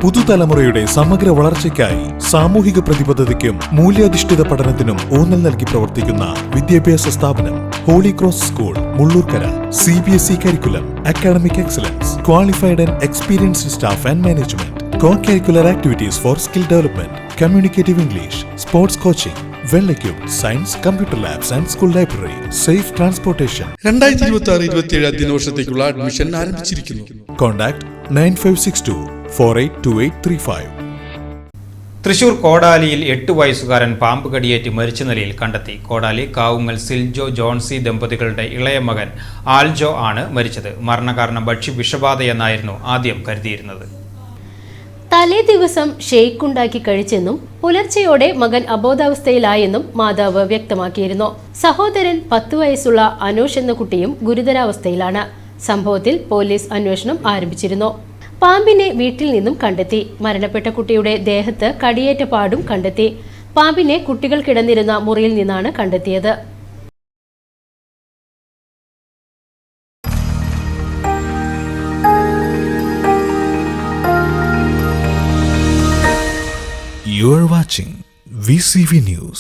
പുതുതലമുറയുടെ സമഗ്ര വളർച്ചയ്ക്കായി സാമൂഹിക പ്രതിബദ്ധതയ്ക്കും മൂല്യാധിഷ്ഠിത പഠനത്തിനും ഊന്നൽ നൽകി പ്രവർത്തിക്കുന്ന വിദ്യാഭ്യാസ സ്ഥാപനം Holy Cross School Mulloorkara. CBSE കരിക്കുലം, academic excellence, qualified and experienced staff and management, co-curricular activities for skill development, communicative English, sports coaching, well-equipped science, computer labs and school library, safe transportation. 2026-27 അധ്യയന വർഷത്തേക്കുള്ള അഡ്മിഷൻ ആരംഭിച്ചിരിക്കുന്നു. Contact 9562482835. Thrissur കോടാലിയിൽ 8 വയസ്സുകാരൻ പാമ്പ് കടിയേറ്റ് മരിച്ച നിലയിൽ കണ്ടെത്തി. കോടാലി കാവുങ്ങൽ സിൽജോ ജോൺസി ദമ്പതികളുടെ ഇളയ മകൻ ആൽജോ ആണ് മരിച്ചത്. മരണകാരണം ഭക്ഷ്യവിഷബാധയെന്നായിരുന്നു ആദ്യം കരുതിയിരുന്നത്. തലേ ദിവസം ഷെയ്ക്കുണ്ടാക്കി കഴിച്ചെന്നും പുലർച്ചെയോടെ മകൻ അബോധാവസ്ഥയിലായെന്നും മാതാവ് വ്യക്തമാക്കിയിരുന്നു. സഹോദരൻ 10 വയസ്സുള്ള അനോഷ് എന്ന കുട്ടിയും ഗുരുതരാവസ്ഥയിലാണ്. സംഭവത്തിൽ പോലീസ് അന്വേഷണം ആരംഭിച്ചിരുന്നു. പാമ്പിനെ വീട്ടിൽ നിന്നും കണ്ടെത്തി. മരണപ്പെട്ട കുട്ടിയുടെ ദേഹത്ത് കടിയേറ്റ പാടും കണ്ടെത്തി. പാമ്പിനെ കുട്ടികൾ കിടന്നിരുന്ന മുറിയിൽ നിന്നാണ് കണ്ടെത്തിയത്. You are watching VCV News.